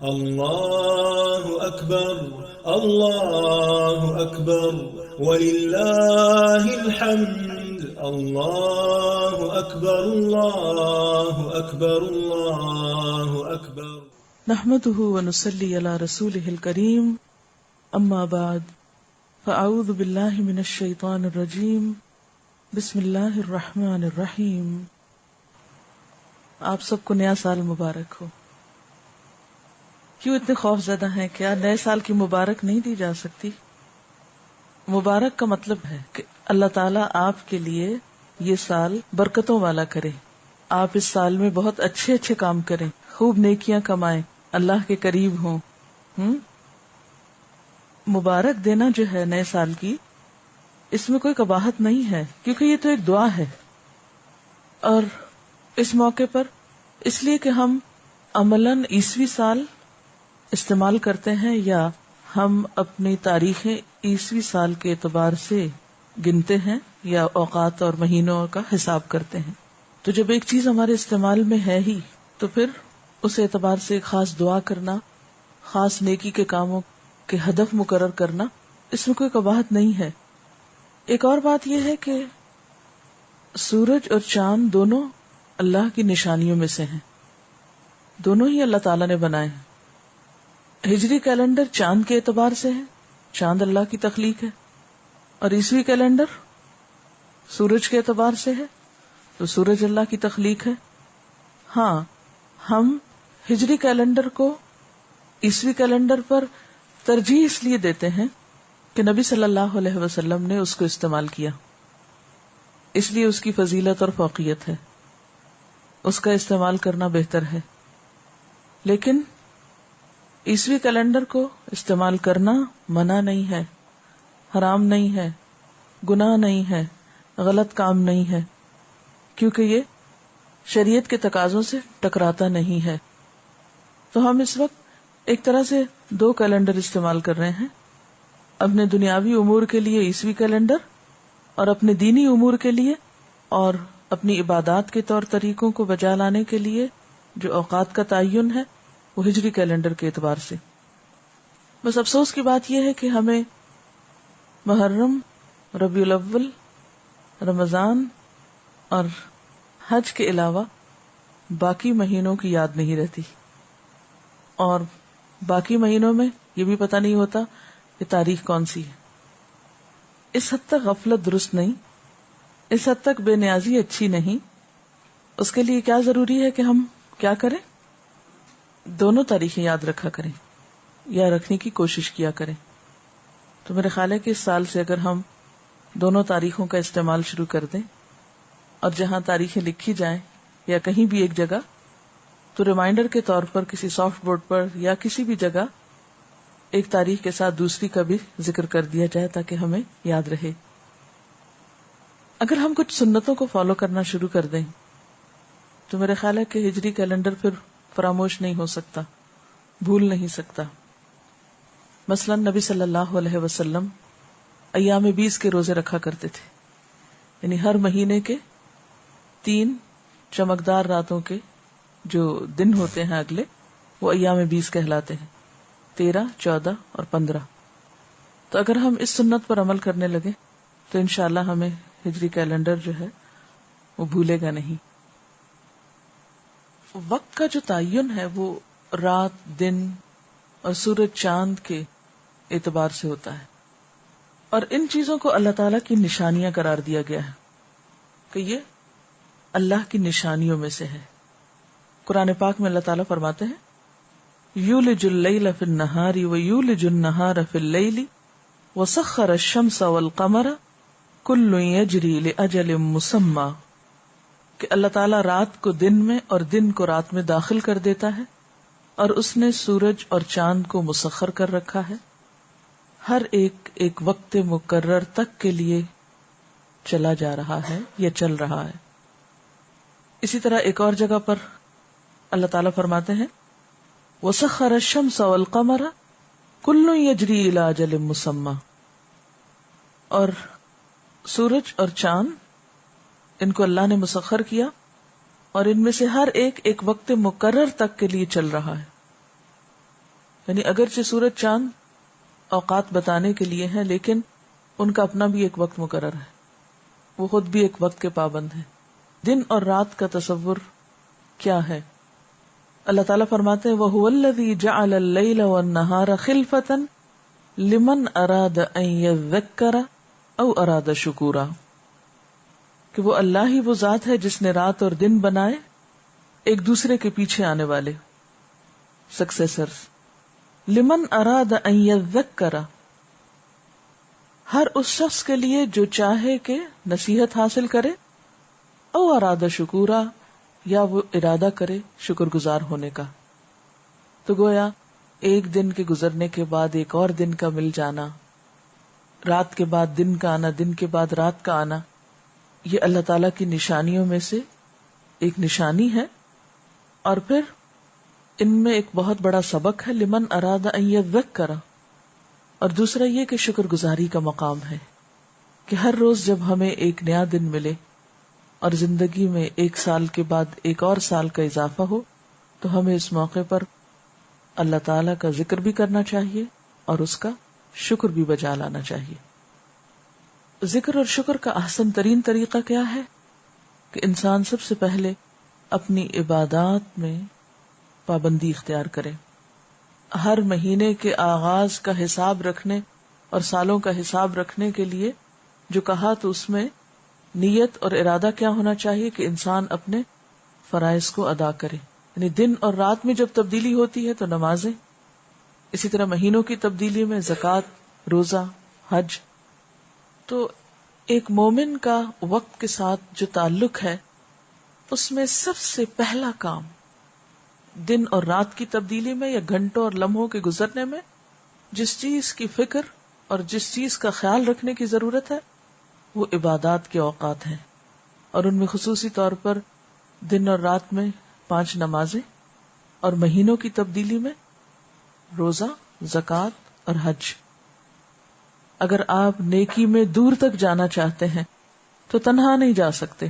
اللہ اکبر اللہ اکبر وللہ الحمد اللہ اکبر اللہ اکبر اللہ اکبر نحمده ونصلي على رسوله الكريم اما بعد فاعوذ بالله من الشيطان الرجيم بسم اللہ الرحمن الرحیم۔ آپ سب کو نیا سال مبارک ہو۔ کیوں اتنے خوف زدہ ہیں؟ کیا نئے سال کی مبارک نہیں دی جا سکتی؟ مبارک کا مطلب ہے کہ اللہ تعالیٰ آپ کے لیے یہ سال برکتوں والا کرے، آپ اس سال میں بہت اچھے اچھے کام کریں، خوب نیکیاں کمائیں، اللہ کے قریب ہوں۔ مبارک دینا جو ہے نئے سال کی، اس میں کوئی قباحت نہیں ہے، کیونکہ یہ تو ایک دعا ہے۔ اور اس موقع پر اس لیے کہ ہم عملاً عیسوی سال استعمال کرتے ہیں یا ہم اپنی تاریخ عیسوی سال کے اعتبار سے گنتے ہیں یا اوقات اور مہینوں کا حساب کرتے ہیں، تو جب ایک چیز ہمارے استعمال میں ہے ہی تو پھر اس اعتبار سے خاص دعا کرنا، خاص نیکی کے کاموں کے ہدف مقرر کرنا، اس میں کوئی قباحت نہیں ہے۔ ایک اور بات یہ ہے کہ سورج اور چاند دونوں اللہ کی نشانیوں میں سے ہیں، دونوں ہی اللہ تعالیٰ نے بنائے ہیں۔ ہجری کیلنڈر چاند کے اعتبار سے ہے، چاند اللہ کی تخلیق ہے، اور عیسوی کیلنڈر سورج کے اعتبار سے ہے، تو سورج اللہ کی تخلیق ہے۔ ہاں، ہم ہجری کیلنڈر کو عیسوی کیلنڈر پر ترجیح اس لیے دیتے ہیں کہ نبی صلی اللہ علیہ وسلم نے اس کو استعمال کیا، اس لیے اس کی فضیلت اور فوقیت ہے، اس کا استعمال کرنا بہتر ہے۔ لیکن عیسوی کیلنڈر کو استعمال کرنا منع نہیں ہے، حرام نہیں ہے، گناہ نہیں ہے، غلط کام نہیں ہے، کیونکہ یہ شریعت کے تقاضوں سے ٹکراتا نہیں ہے۔ تو ہم اس وقت ایک طرح سے دو کیلنڈر استعمال کر رہے ہیں، اپنے دنیاوی امور کے لیے عیسوی کیلنڈر اور اپنے دینی امور کے لیے اور اپنی عبادات کے طور طریقوں کو بجا لانے کے لیے جو اوقات کا تعین ہے وہ ہجری کیلنڈر کے اعتبار سے۔ بس افسوس کی بات یہ ہے کہ ہمیں محرم، ربیع الاول، رمضان اور حج کے علاوہ باقی مہینوں کی یاد نہیں رہتی، اور باقی مہینوں میں یہ بھی پتہ نہیں ہوتا کہ تاریخ کون سی ہے۔ اس حد تک غفلت درست نہیں، اس حد تک بے نیازی اچھی نہیں۔ اس کے لیے کیا ضروری ہے کہ ہم کیا کریں؟ دونوں تاریخیں یاد رکھا کریں یا رکھنے کی کوشش کیا کریں۔ تو میرے خیال ہے کہ اس سال سے اگر ہم دونوں تاریخوں کا استعمال شروع کر دیں، اور جہاں تاریخیں لکھی جائیں یا کہیں بھی ایک جگہ، تو ریمائنڈر کے طور پر کسی سافٹ بورڈ پر یا کسی بھی جگہ ایک تاریخ کے ساتھ دوسری کا بھی ذکر کر دیا جائے تاکہ ہمیں یاد رہے۔ اگر ہم کچھ سنتوں کو فالو کرنا شروع کر دیں تو میرے خیال ہے کہ ہجری کیلنڈر پھر فراموش نہیں ہو سکتا، بھول نہیں سکتا۔ مثلا نبی صلی اللہ علیہ وسلم ایام 20 کے روزے رکھا کرتے تھے، یعنی ہر مہینے کے 3 چمکدار راتوں کے جو دن ہوتے ہیں اگلے، وہ ایام 20 کہلاتے ہیں، 13، 14 اور 15۔ تو اگر ہم اس سنت پر عمل کرنے لگے تو انشاءاللہ ہمیں ہجری کیلنڈر جو ہے وہ بھولے گا نہیں۔ وقت کا جو تعین ہے وہ رات، دن اور سورج چاند کے اعتبار سے ہوتا ہے، اور ان چیزوں کو اللہ تعالیٰ کی نشانیاں قرار دیا گیا ہے کہ یہ اللہ کی نشانیوں میں سے ہے۔ قرآن پاک میں اللہ تعالیٰ فرماتے ہیں یولج اللیل فی النہار ویولج النہار فی اللیل وسخر الشمس والقمر کل یجری لاجل مسمی، کہ اللہ تعالیٰ رات کو دن میں اور دن کو رات میں داخل کر دیتا ہے، اور اس نے سورج اور چاند کو مسخر کر رکھا ہے، ہر ایک ایک وقت مقرر تک کے لیے چلا جا رہا ہے یا چل رہا ہے۔ اسی طرح ایک اور جگہ پر اللہ تعالیٰ فرماتے ہیں وَسَخَّرَ الشَّمْسَ وَالْقَمَرَ كُلٌّ يَجْرِي إِلَىٰ أَجَلٍ مُّسَمًّى، اور سورج اور چاند ان کو اللہ نے مسخر کیا اور ان میں سے ہر ایک ایک وقت مقرر تک کے لیے چل رہا ہے۔ یعنی اگرچہ سورج چاند اوقات بتانے کے لیے ہیں، لیکن ان کا اپنا بھی ایک وقت مقرر ہے، وہ خود بھی ایک وقت کے پابند ہیں۔ دن اور رات کا تصور کیا ہے؟ اللہ تعالیٰ فرماتے ہیں وَهُوَ الَّذِي جَعَلَ اللَّيْلَ وَالنَّهَارَ خِلْفَةً لِمَنْ أَرَادَ أَنْ يَذَّكَّرَ أَوْ أَرَادَ شُكُورًا، کہ وہ اللہ ہی وہ ذات ہے جس نے رات اور دن بنائے ایک دوسرے کے پیچھے آنے والے، سکسیسرز۔ لمن اراد ان یذکر، ہر اس شخص کے لیے جو چاہے کہ نصیحت حاصل کرے، او اراد شکورا، یا وہ ارادہ کرے شکر گزار ہونے کا۔ تو گویا ایک دن کے گزرنے کے بعد ایک اور دن کا مل جانا، رات کے بعد دن کا آنا، دن کے بعد رات کا آنا، یہ اللہ تعالی کی نشانیوں میں سے ایک نشانی ہے۔ اور پھر ان میں ایک بہت بڑا سبق ہے لمن اراد ان یذکر، اور دوسرا یہ کہ شکر گزاری کا مقام ہے کہ ہر روز جب ہمیں ایک نیا دن ملے اور زندگی میں ایک سال کے بعد ایک اور سال کا اضافہ ہو، تو ہمیں اس موقع پر اللہ تعالی کا ذکر بھی کرنا چاہیے اور اس کا شکر بھی بجا لانا چاہیے۔ ذکر اور شکر کا احسن ترین طریقہ کیا ہے کہ انسان سب سے پہلے اپنی عبادات میں پابندی اختیار کرے۔ ہر مہینے کے آغاز کا حساب رکھنے اور سالوں کا حساب رکھنے کے لیے جو کہا، تو اس میں نیت اور ارادہ کیا ہونا چاہیے کہ انسان اپنے فرائض کو ادا کرے، یعنی دن اور رات میں جب تبدیلی ہوتی ہے تو نمازیں، اسی طرح مہینوں کی تبدیلی میں زکوٰۃ، روزہ، حج۔ تو ایک مومن کا وقت کے ساتھ جو تعلق ہے، اس میں سب سے پہلا کام دن اور رات کی تبدیلی میں یا گھنٹوں اور لمحوں کے گزرنے میں جس چیز کی فکر اور جس چیز کا خیال رکھنے کی ضرورت ہے، وہ عبادات کے اوقات ہیں، اور ان میں خصوصی طور پر دن اور رات میں 5 نمازیں، اور مہینوں کی تبدیلی میں روزہ، زکوٰۃ اور حج۔ اگر آپ نیکی میں دور تک جانا چاہتے ہیں تو تنہا نہیں جا سکتے،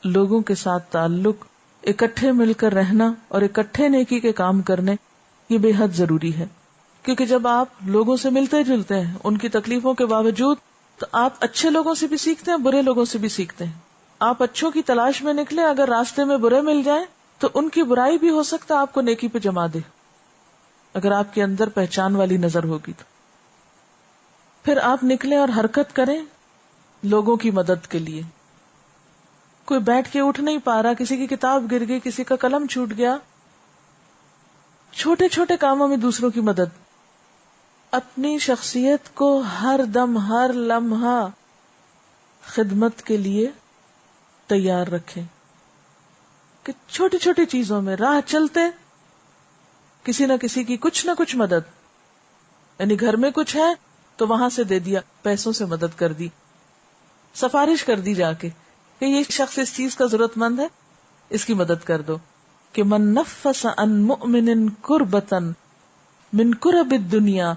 لوگوں کے ساتھ تعلق، اکٹھے مل کر رہنا اور اکٹھے نیکی کے کام کرنے، یہ بے حد ضروری ہے، کیونکہ جب آپ لوگوں سے ملتے جلتے ہیں ان کی تکلیفوں کے باوجود، تو آپ اچھے لوگوں سے بھی سیکھتے ہیں، برے لوگوں سے بھی سیکھتے ہیں۔ آپ اچھوں کی تلاش میں نکلے، اگر راستے میں برے مل جائیں تو ان کی برائی بھی ہو سکتا ہے آپ کو نیکی پہ جما دے، اگر آپ کے اندر پہچان والی نظر ہوگی تو۔ پھر آپ نکلیں اور حرکت کریں لوگوں کی مدد کے لیے۔ کوئی بیٹھ کے اٹھ نہیں پا رہا، کسی کی کتاب گر گئی، کسی کا قلم چھوٹ گیا، چھوٹے چھوٹے کاموں میں دوسروں کی مدد۔ اپنی شخصیت کو ہر دم، ہر لمحہ خدمت کے لیے تیار رکھیں، کہ چھوٹی چھوٹی چیزوں میں راہ چلتے کسی نہ کسی کی کچھ نہ کچھ مدد، یعنی گھر میں کچھ ہے تو وہاں سے دے دیا، پیسوں سے مدد کر دی، سفارش کر دی جا کے کہ یہ شخص اس چیز کا ضرورت مند ہے، اس کی مدد کر دو۔ کہ من نفس عن مؤمن کربتا من کرب الدنیا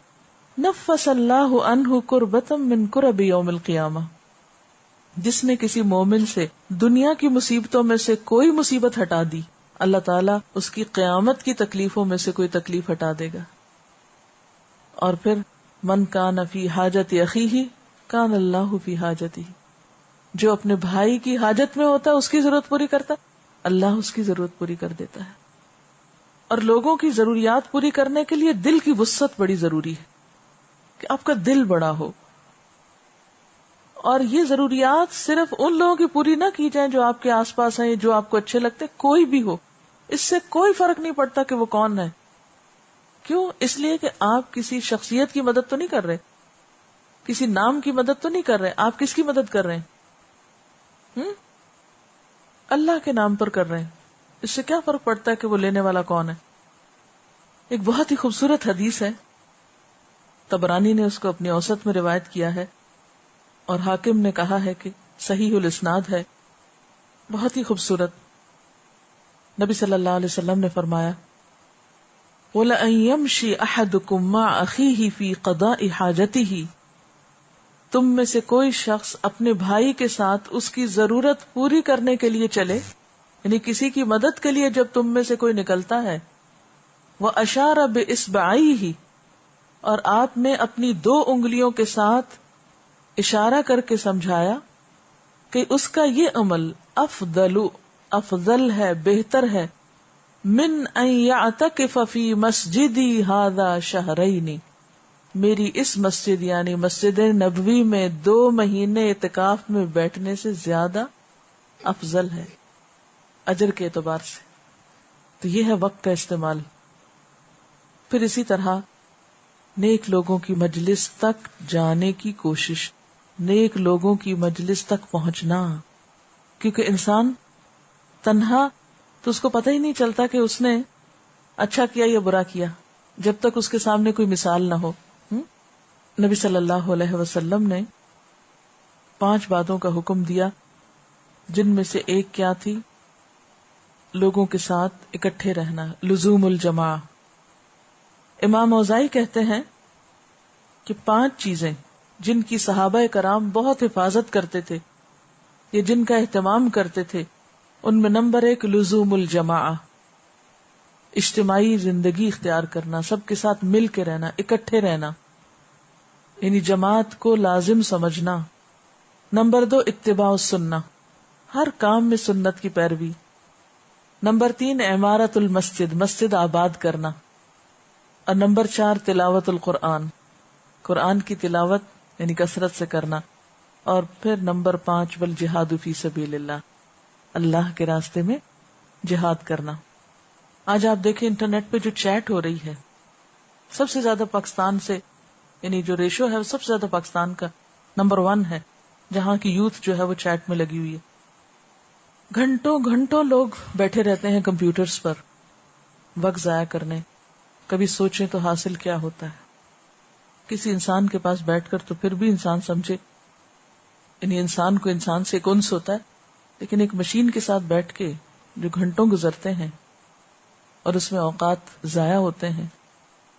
نفس اللہ عنہ کربتا من کرب یوم القیامہ، جس نے کسی مومن سے دنیا کی مصیبتوں میں سے کوئی مصیبت ہٹا دی، اللہ تعالیٰ اس کی قیامت کی تکلیفوں میں سے کوئی تکلیف ہٹا دے گا۔ اور پھر من کان فی حاجت اخیہ کان اللہ فی حاجتہ، جو اپنے بھائی کی حاجت میں ہوتا ہے، اس کی ضرورت پوری کرتا ہے، اللہ اس کی ضرورت پوری کر دیتا ہے۔ اور لوگوں کی ضروریات پوری کرنے کے لیے دل کی وسعت بڑی ضروری ہے، کہ آپ کا دل بڑا ہو، اور یہ ضروریات صرف ان لوگوں کی پوری نہ کی جائیں جو آپ کے آس پاس ہیں، جو آپ کو اچھے لگتے، کوئی بھی ہو، اس سے کوئی فرق نہیں پڑتا کہ وہ کون ہے۔ کیوں؟ اس لیے کہ آپ کسی شخصیت کی مدد تو نہیں کر رہے، کسی نام کی مدد تو نہیں کر رہے، آپ کس کی مدد کر رہے ہیں؟ اللہ کے نام پر کر رہے ہیں۔ اس سے کیا فرق پڑتا ہے کہ وہ لینے والا کون ہے؟ ایک بہت ہی خوبصورت حدیث ہے، طبرانی نے اس کو اپنی اوسط میں روایت کیا ہے، اور حاکم نے کہا ہے کہ صحیح الاسناد ہے، بہت ہی خوبصورت۔ نبی صلی اللہ علیہ وسلم نے فرمایا وَلَأَن يَمْشِي أَحَدُكُمْ مَعَ أَخِيهِ فِي قَضَاءِ حَاجَتِهِ، تم میں سے کوئی شخص اپنے بھائی کے ساتھ اس کی ضرورت پوری کرنے کے لیے چلے، یعنی کسی کی مدد کے لیے جب تم میں سے کوئی نکلتا ہے واشار باصبعیہ، اور آپ نے اپنی 2 انگلیوں کے ساتھ اشارہ کر کے سمجھایا کہ اس کا یہ عمل افضل ہے، بہتر ہے، من ان یعتکف فی مسجدی ھذا شہرین، میری اس مسجد یعنی مسجد نبوی میں 2 مہینے اعتکاف میں بیٹھنے سے زیادہ افضل ہے اجر کے اعتبار سے۔ تو یہ ہے وقت کا استعمال۔ پھر اسی طرح نیک لوگوں کی مجلس تک جانے کی کوشش، نیک لوگوں کی مجلس تک پہنچنا، کیونکہ انسان تنہا تو اس کو پتہ ہی نہیں چلتا کہ اس نے اچھا کیا یا برا کیا، جب تک اس کے سامنے کوئی مثال نہ ہو۔ نبی صلی اللہ علیہ وسلم نے 5 باتوں کا حکم دیا، جن میں سے ایک کیا تھی؟ لوگوں کے ساتھ اکٹھے رہنا، لزوم الجماع۔ امام اوزاعی کہتے ہیں کہ 5 چیزیں جن کی صحابہ کرام بہت حفاظت کرتے تھے یا جن کا اہتمام کرتے تھے، ان میں نمبر 1 لزوم الجماع، اجتماعی زندگی اختیار کرنا، سب کے ساتھ مل کے رہنا، اکٹھے رہنا، یعنی جماعت کو لازم سمجھنا۔ نمبر 2 اتباع السنہ، ہر کام میں سنت کی پیروی۔ نمبر 3 عمارت المسجد، مسجد آباد کرنا۔ اور نمبر 4 تلاوت القرآن، قرآن کی تلاوت یعنی کثرت سے کرنا۔ اور پھر نمبر 5 والجہاد فی سبیل اللہ، اللہ کے راستے میں جہاد کرنا۔ آج آپ دیکھیں انٹرنیٹ پہ جو چیٹ ہو رہی ہے، سب سے زیادہ پاکستان سے، یعنی جو ریشو ہے وہ سب سے زیادہ پاکستان کا نمبر 1 ہے، جہاں کی یوتھ جو ہے وہ چیٹ میں لگی ہوئی ہے۔ گھنٹوں گھنٹوں لوگ بیٹھے رہتے ہیں کمپیوٹرز پر وقت ضائع کرنے۔ کبھی سوچیں تو حاصل کیا ہوتا ہے؟ کسی انسان کے پاس بیٹھ کر تو پھر بھی انسان سمجھے، یعنی انسان کو انسان سے ایک انس ہوتا ہے، لیکن ایک مشین کے ساتھ بیٹھ کے جو گھنٹوں گزرتے ہیں اور اس میں اوقات ضائع ہوتے ہیں،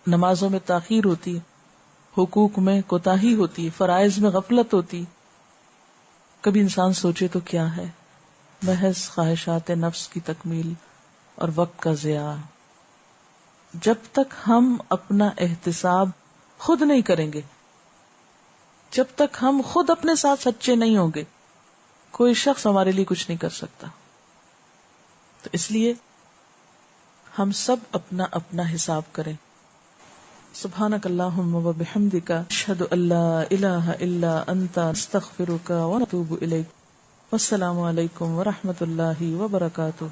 نمازوں میں تاخیر ہوتی ہے، حقوق میں کوتاہی ہوتی، فرائض میں غفلت ہوتی، کبھی انسان سوچے تو کیا ہے؟ محض خواہشات نفس کی تکمیل اور وقت کا ضیاع۔ جب تک ہم اپنا احتساب خود نہیں کریں گے، جب تک ہم خود اپنے ساتھ سچے نہیں ہوں گے، کوئی شخص ہمارے لیے کچھ نہیں کر سکتا۔ تو اس لیے ہم سب اپنا اپنا حساب کریں۔ سبحانک اللہم و بحمدک، اشہد ان لا الہ الا انت، استغفرک و اتوب الیک۔ والسلام علیکم ورحمۃ اللہ وبرکاتہ۔